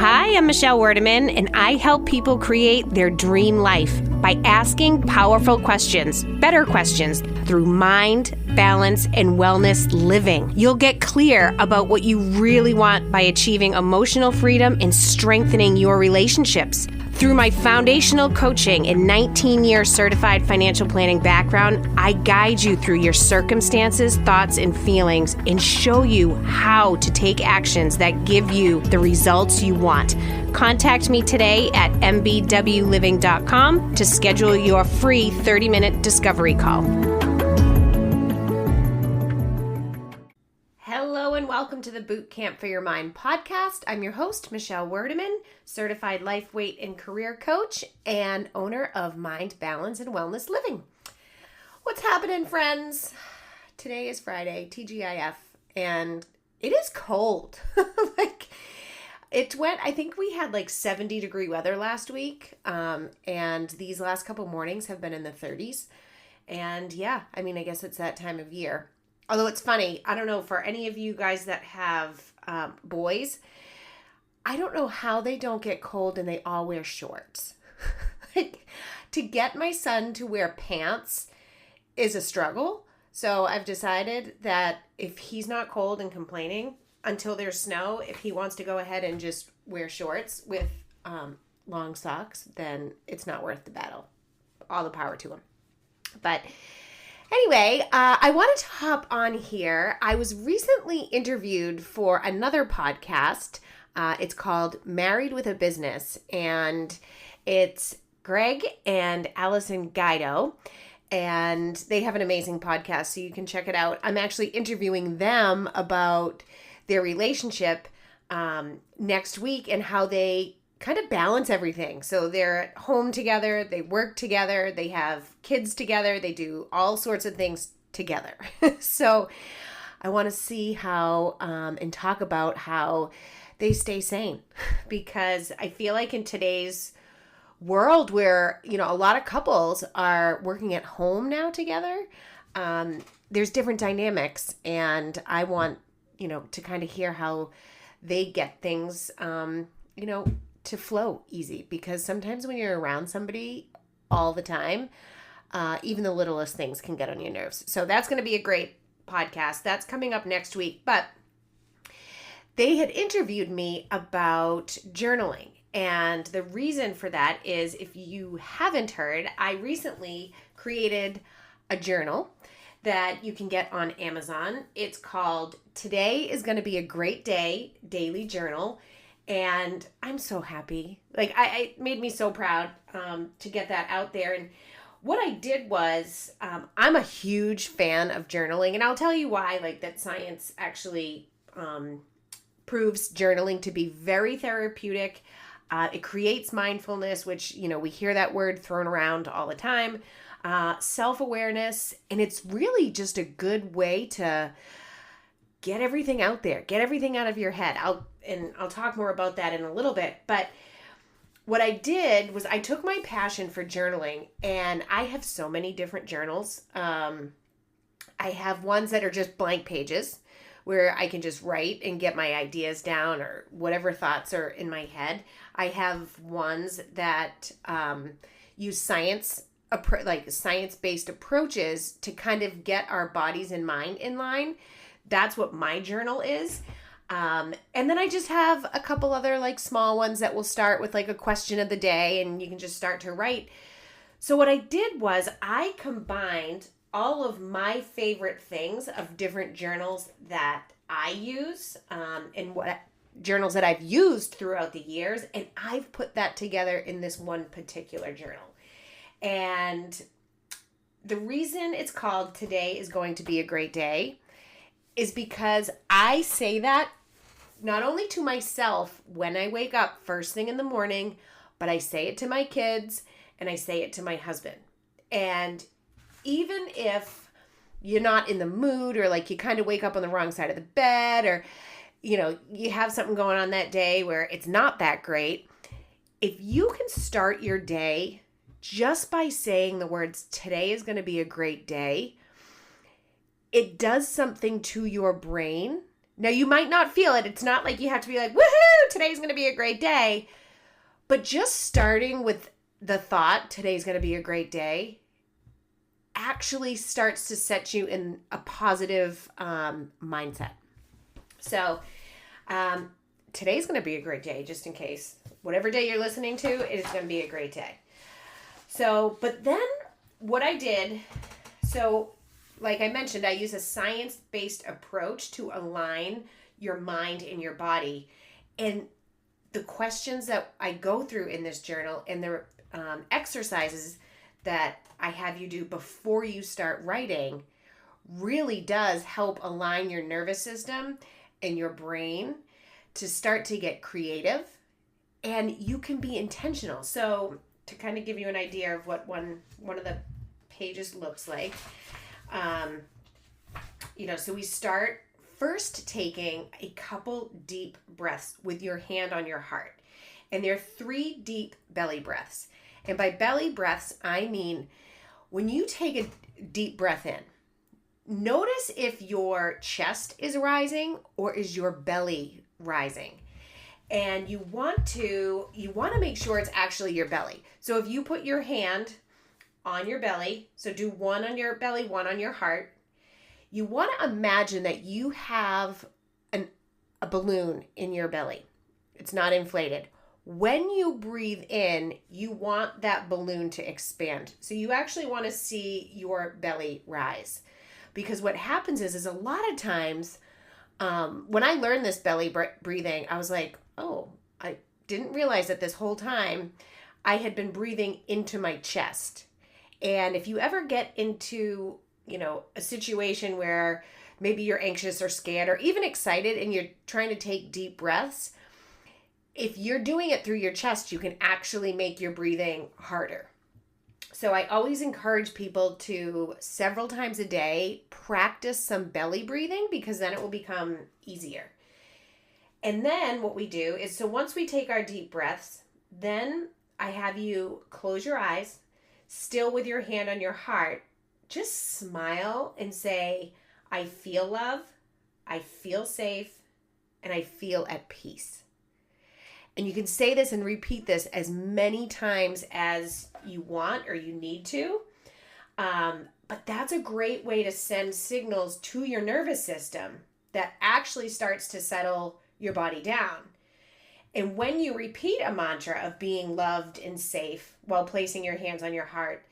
Hi, I'm Michelle Werdeman, and I help people create their dream life by asking powerful questions, better questions, through mind, balance, and wellness living. You'll get clear about what you really want by achieving emotional freedom and strengthening your relationships. Through my foundational coaching and 19-year certified financial planning background, I guide you through your circumstances, thoughts, and feelings and show you how to take actions that give you the results you want. Contact me today at mbwliving.com to schedule your free 30-minute discovery call. Hello and welcome to the Boot Camp for Your Mind podcast. I'm your host, Michelle Werdeman, certified life, weight, and career coach and owner of Mind, Balance, and Wellness Living. What's happening, friends? Today is Friday, TGIF, and it is cold. I think we had 70-degree weather last week, and these last couple mornings have been in the 30s. And yeah, I guess it's that time of year. Although it's funny, I don't know, for any of you guys that have boys, I don't know how they don't get cold and they all wear shorts. To get my son to wear pants is a struggle. So I've decided that if he's not cold and complaining until there's snow, if he wants to go ahead and just wear shorts with long socks, then it's not worth the battle. All the power to him. But anyway, I wanted to hop on here. I was recently interviewed for another podcast. It's called Married with a Business, and it's Greg and Allison Guido, and they have an amazing podcast, so you can check it out. I'm actually interviewing them about their relationship next week and how they kind of balance everything. So they're at home together, they work together, they have kids together, they do all sorts of things together. So I want to see how and talk about how they stay sane, because I feel like in today's world where, a lot of couples are working at home now together, there's different dynamics, and I want, to kind of hear how they get things, to flow easy, because sometimes when you're around somebody all the time, even the littlest things can get on your nerves. So that's going to be a great podcast. That's coming up next week. But they had interviewed me about journaling. And the reason for that is, if you haven't heard, I recently created a journal that you can get on Amazon. It's called Today is Going to Be a Great Day Daily Journal. And I'm so happy. It made me so proud to get that out there. And what I did was, I'm a huge fan of journaling. And I'll tell you why, that science actually proves journaling to be very therapeutic. It creates mindfulness, which, we hear that word thrown around all the time. Self-awareness. And it's really just a good way to get everything out there. Get everything out of your head. I'll talk more about that in a little bit. But what I did was I took my passion for journaling, and I have so many different journals. I have ones that are just blank pages where I can just write and get my ideas down or whatever thoughts are in my head. I have ones that use science-based approaches to kind of get our bodies and mind in line. That's what my journal is. And then I just have a couple other small ones that will start with a question of the day, and you can just start to write. So what I did was I combined all of my favorite things of different journals that I use, and what journals that I've used throughout the years, and I've put that together in this one particular journal. And the reason it's called Today is Going to Be a Great Day is because I say that not only to myself when I wake up first thing in the morning, but I say it to my kids and I say it to my husband. And even if you're not in the mood, or you kind of wake up on the wrong side of the bed, or, you have something going on that day where it's not that great, if you can start your day just by saying the words, today is going to be a great day, it does something to your brain Now, you might not feel it. It's not like you have to be like, woohoo, today's going to be a great day. But just starting with the thought, today's going to be a great day, actually starts to set you in a positive mindset. So, today's going to be a great day, just in case. Whatever day you're listening to, it is going to be a great day. So, but then what I did, so like I mentioned, I use a science-based approach to align your mind and your body. And the questions that I go through in this journal and the exercises that I have you do before you start writing really does help align your nervous system and your brain to start to get creative, and you can be intentional. So to kind of give you an idea of what one of the pages looks like, so we start first taking a couple deep breaths with your hand on your heart. And there are 3 deep belly breaths. And by belly breaths, I mean when you take a deep breath in, notice if your chest is rising or is your belly rising. And you want to make sure it's actually your belly. So if you put your hand on your belly, so do one on your belly, one on your heart, you want to imagine that you have a balloon in your belly. It's not inflated. When you breathe in, you want that balloon to expand. So you actually want to see your belly rise. Because what happens is a lot of times, when I learned this belly breathing, I was like, oh, I didn't realize that this whole time I had been breathing into my chest. And if you ever get into, a situation where maybe you're anxious or scared or even excited and you're trying to take deep breaths, if you're doing it through your chest, you can actually make your breathing harder. So I always encourage people to, several times a day, practice some belly breathing, because then it will become easier. And then what we do is, so once we take our deep breaths, then I have you close your eyes, still with your hand on your heart, just smile and say, I feel love, I feel safe, and I feel at peace. And you can say this and repeat this as many times as you want or you need to. But that's a great way to send signals to your nervous system that actually starts to settle your body down. And when you repeat a mantra of being loved and safe while placing your hands on your heart,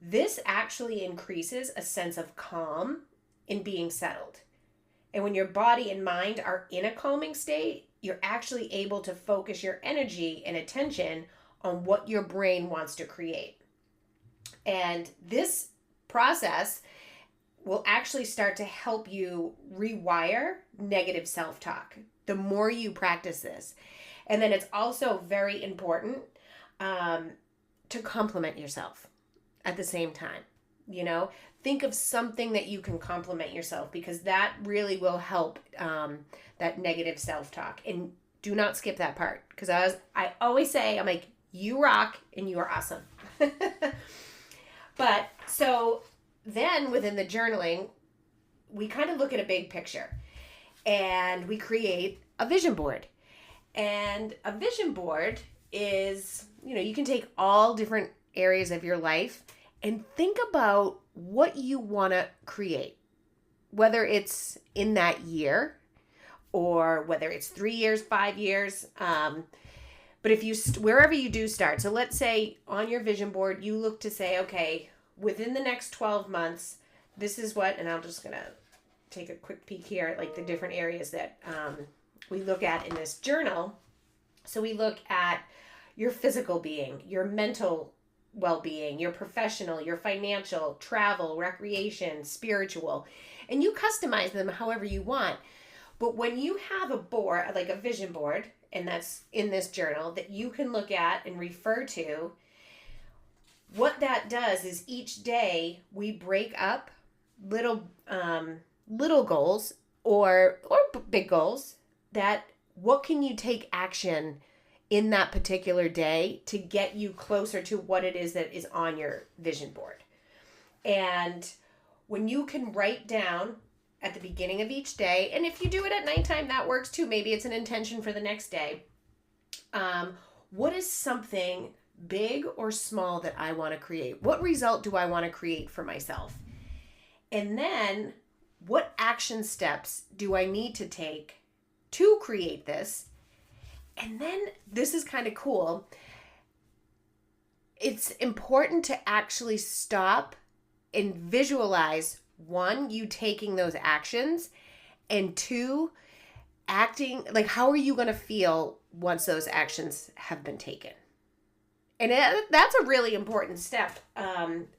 this actually increases a sense of calm in being settled. And when your body and mind are in a calming state, you're actually able to focus your energy and attention on what your brain wants to create. And this process will actually start to help you rewire negative self-talk the more you practice this. And then it's also very important to compliment yourself at the same time. Think of something that you can compliment yourself, because that really will help that negative self-talk. And do not skip that part, because I always say, I'm like, you rock and you are awesome. But so then within the journaling, we kind of look at a big picture and we create a vision board. And a vision board is, you can take all different areas of your life and think about what you want to create, whether it's in that year or whether it's 3 years, 5 years. But if you, wherever you do start, so let's say on your vision board, you look to say, okay, within the next 12 months, this is what, and I'm just going to take a quick peek here at like the different areas that we look at in this journal. So we look at your physical being, your mental well-being, your professional, your financial, travel, recreation, spiritual, and you customize them however you want. But when you have a board, like a vision board, and that's in this journal that you can look at and refer to, what that does is each day we break up little goals or big goals, that what can you take action in that particular day to get you closer to what it is that is on your vision board. And when you can write down at the beginning of each day. And if you do it at nighttime, that works too. Maybe it's an intention for the next day. What is something big or small that I want to create? What result do I want to create for myself? And then what action steps do I need to take to create this? And then this is kind of cool. It's important to actually stop and visualize, one, you taking those actions, and two, acting, like how are you going to feel once those actions have been taken? And that's a really important step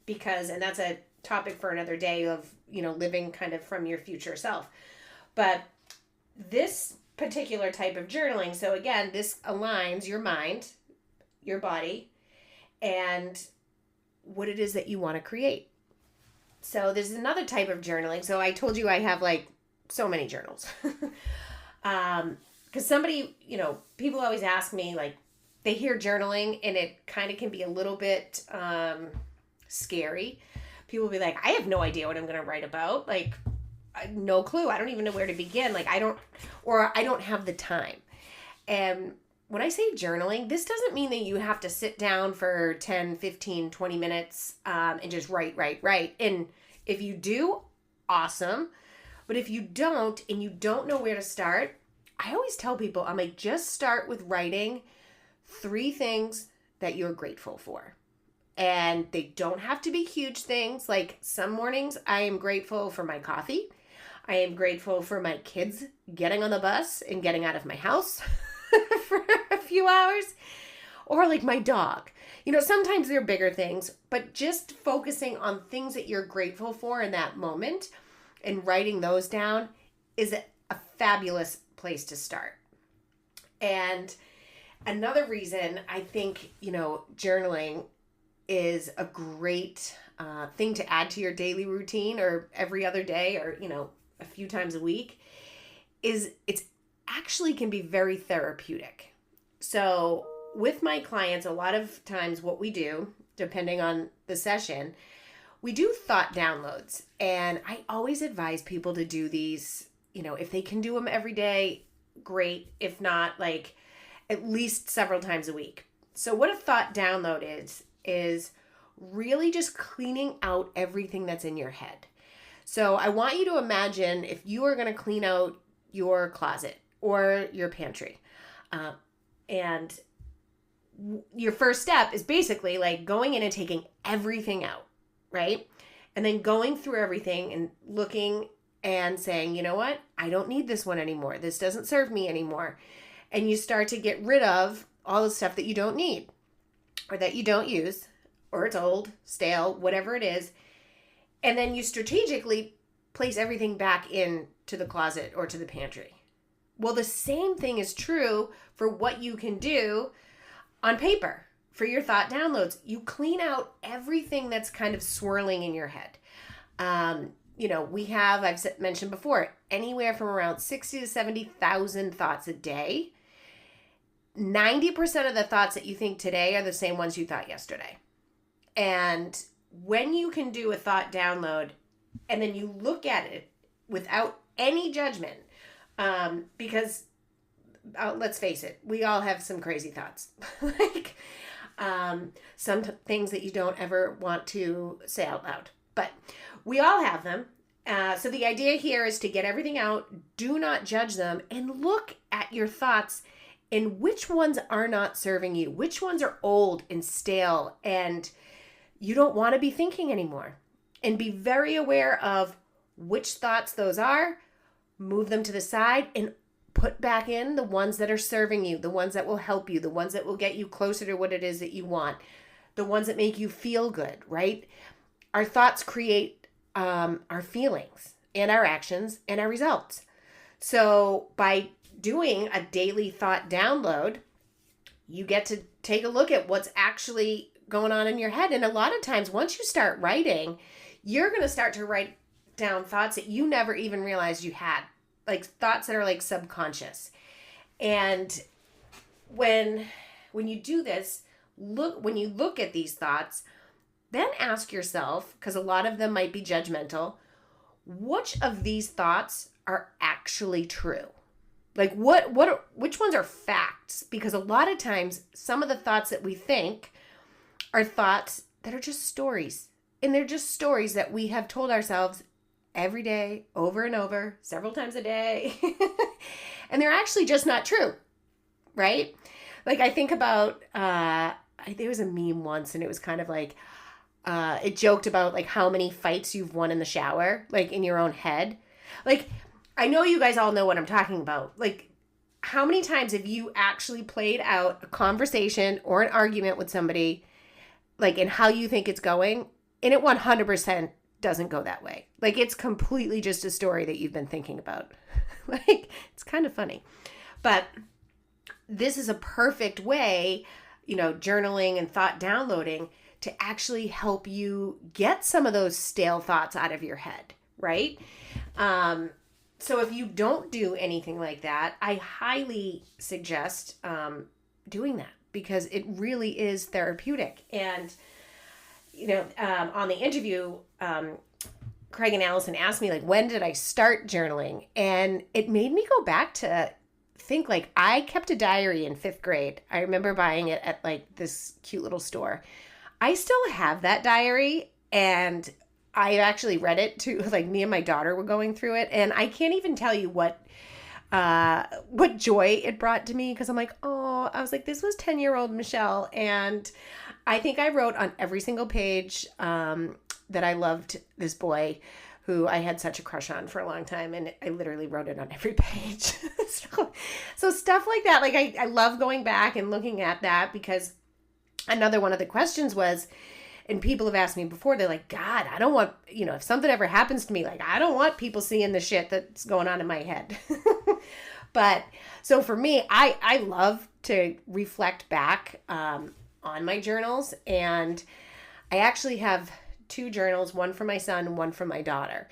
because, and that's a topic for another day of, living kind of from your future self. But this particular type of journaling, so again, this aligns your mind, your body, and what it is that you want to create. So there's another type of journaling. So I told you I have like so many journals. Because somebody, people always ask me, like, they hear journaling and it kind of can be a little bit scary. People will be like, I have no idea what I'm going to write about. Like, no clue. I don't even know where to begin. Like, I don't have the time. And when I say journaling, this doesn't mean that you have to sit down for 10, 15, 20 minutes and just write. And if you do, awesome. But if you don't, and you don't know where to start, I always tell people, I'm like, just start with writing 3 things that you're grateful for. And they don't have to be huge things. Like some mornings, I am grateful for my coffee. I am grateful for my kids getting on the bus and getting out of my house for a few hours. Or like my dog. Sometimes they're bigger things, but just focusing on things that you're grateful for in that moment and writing those down is a fabulous place to start. And another reason I think, journaling is a great thing to add to your daily routine or every other day or, a few times a week is it's actually can be very therapeutic. So with my clients, a lot of times what we do, depending on the session, we do thought downloads. And I always advise people to do these, if they can do them every day, great. If not, like at least several times a week. So what a thought download is really just cleaning out everything that's in your head. So I want you to imagine if you are going to clean out your closet or your pantry. And your first step is basically like going in and taking everything out, right? And then going through everything and looking and saying, you know what? I don't need this one anymore. This doesn't serve me anymore. And you start to get rid of all the stuff that you don't need or that you don't use or it's old, stale, whatever it is. And then you strategically place everything back into the closet or to the pantry. Well, the same thing is true for what you can do on paper for your thought downloads. You clean out everything that's kind of swirling in your head. We have, I've mentioned before, anywhere from around 60 to 70,000 thoughts a day. 90% of the thoughts that you think today are the same ones you thought yesterday. And when you can do a thought download and then you look at it without any judgment, because let's face it, we all have some crazy thoughts, like some things that you don't ever want to say out loud, but we all have them. So the idea here is to get everything out, do not judge them, and look at your thoughts and which ones are not serving you, which ones are old and stale and you don't want to be thinking anymore. And be very aware of which thoughts those are, move them to the side and put back in the ones that are serving you, the ones that will help you, the ones that will get you closer to what it is that you want, the ones that make you feel good, right? Our thoughts create our feelings and our actions and our results. So by doing a daily thought download, you get to take a look at what's actually going on in your head. And a lot of times, once you start writing, you're going to start to write down thoughts that you never even realized you had, like thoughts that are like subconscious. And when you do this, when you look at these thoughts, then ask yourself, because a lot of them might be judgmental, which of these thoughts are actually true? Like which ones are facts? Because a lot of times some of the thoughts that we think are thoughts that are just stories. And they're just stories that we have told ourselves every day, over and over, several times a day. And they're actually just not true, right? Like I think about, there was a meme once and it was kind of like, it joked about like how many fights you've won in the shower, like in your own head. Like, I know you guys all know what I'm talking about. Like, how many times have you actually played out a conversation or an argument with somebody, like in how you think it's going, and it 100% doesn't go that way. Like, it's completely just a story that you've been thinking about. Like, it's kind of funny. But this is a perfect way, journaling and thought downloading to actually help you get some of those stale thoughts out of your head, right? So if you don't do anything like that, I highly suggest doing that because it really is therapeutic. And, on the interview, Craig and Allison asked me, like, when did I start journaling? And it made me go back to think, like, I kept a diary in 5th grade. I remember buying it at, like, this cute little store. I still have that diary, and I actually read it to, like, me and my daughter were going through it, and I can't even tell you what joy it brought to me, because I'm like, oh, I was like, this was 10-year-old Michelle, and I think I wrote on every single page that I loved this boy who I had such a crush on for a long time, and I literally wrote it on every page. So stuff like that, like I love going back and looking at that, because another one of the questions was, and people have asked me before, they're like, God, I don't want, if something ever happens to me, like, I don't want people seeing the shit that's going on in my head. But so for me, I love to reflect back on my journals. And I actually have 2 journals, one for my son and one for my daughter.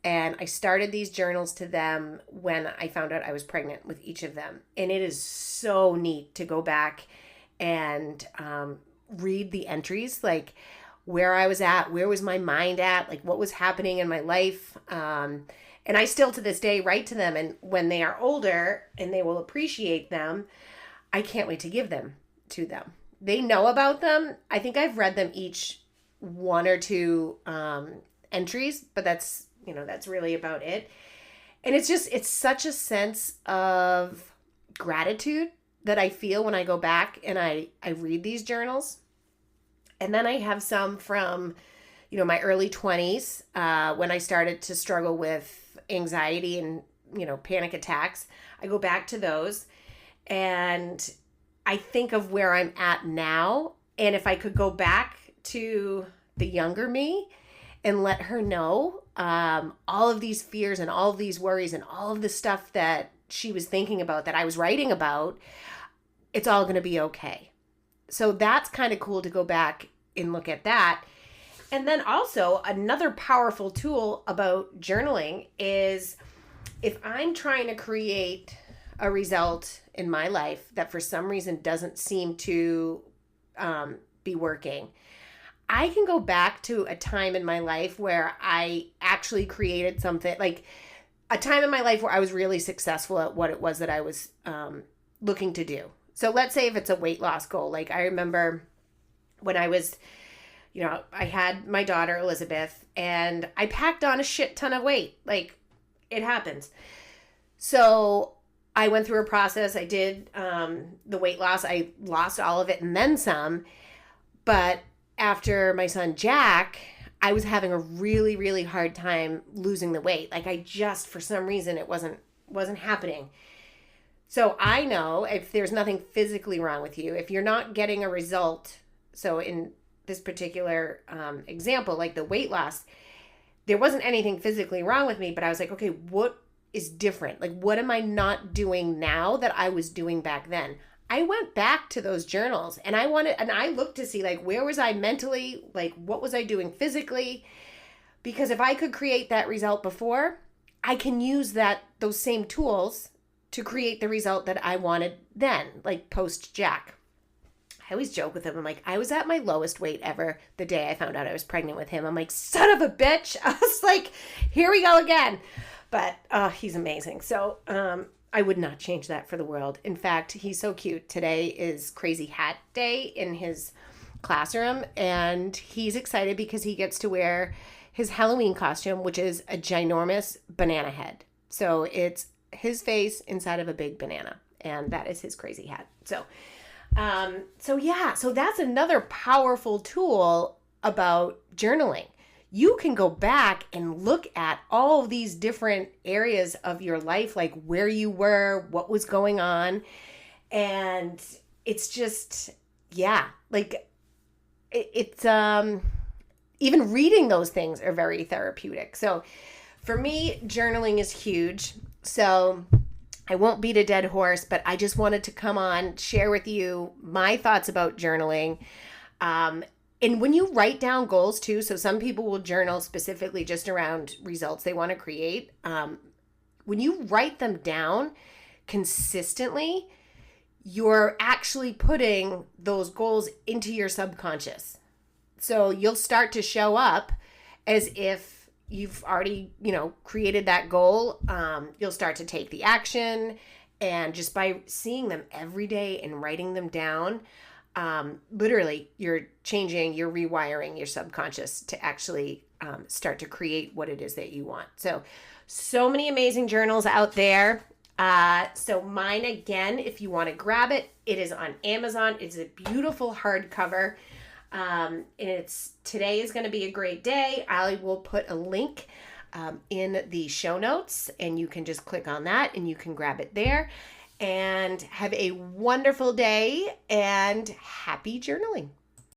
And I started these journals to them when I found out I was pregnant with each of them. And it is so neat to go back and read the entries, like where I was at, where was my mind at, like what was happening in my life. And I still to this day write to them. And when they are older and they will appreciate them, I can't wait to give them to them. They know about them. I think I've read them each 1 or 2 entries, but that's really about it. And it's such a sense of gratitude that I feel when I go back and I read these journals. And then I have some from, my early 20s, when I started to struggle with anxiety and, panic attacks. I go back to those and I think of where I'm at now. And if I could go back to the younger me and let her know all of these fears and all of these worries and all of the stuff that she was thinking about, that I was writing about, it's all going to be okay. So that's kind of cool to go back and look at that. And then also another powerful tool about journaling is if I'm trying to create a result in my life that for some reason doesn't seem to be working, I can go back to a time in my life where I actually created something, like a time in my life where I was really successful at what it was that I was looking to do. So let's say if it's a weight loss goal, like I remember when I was, I had my daughter Elizabeth and I packed on a shit ton of weight. Like it happens. So I went through a process. I did the weight loss. I lost all of it and then some. But after my son Jack, I was having a really, really hard time losing the weight. Like I just, for some reason, it wasn't happening. So I know if there's nothing physically wrong with you, if you're not getting a result, so in this particular example, like the weight loss, there wasn't anything physically wrong with me, but I was like, okay, what is different? Like, what am I not doing now that I was doing back then? I went back to those journals and I looked to see, like, where was I mentally, like, what was I doing physically? Because if I could create that result before, I can use those same tools to create the result that I wanted then, like post Jack. I always joke with him. I'm like, I was at my lowest weight ever the day I found out I was pregnant with him. I'm like, son of a bitch. I was like, here we go again. But he's amazing. So I would not change that for the world. In fact, he's so cute. Today is Crazy Hat Day in his classroom, and he's excited because he gets to wear his Halloween costume, which is a ginormous banana head. So it's his face inside of a big banana, and that is his crazy hat. So that's another powerful tool about journaling. You can go back and look at all of these different areas of your life, like where you were, what was going on. And it's just, like it's, even reading those things are very therapeutic. So for me, journaling is huge. So I won't beat a dead horse, but I just wanted to come on, share with you my thoughts about journaling. And when you write down goals too, so some people will journal specifically just around results they want to create. When you write them down consistently, you're actually putting those goals into your subconscious. So you'll start to show up as if you've already, created that goal. You'll start to take the action, and just by seeing them every day and writing them down, literally you're rewiring your subconscious to actually start to create what it is that you want. So many amazing journals out there. So mine, again, if you want to grab it, it is on Amazon. It's a beautiful hardcover. And today is going to be a great day. I will put a link in the show notes, and you can just click on that and you can grab it there. And have a wonderful day, and happy journaling.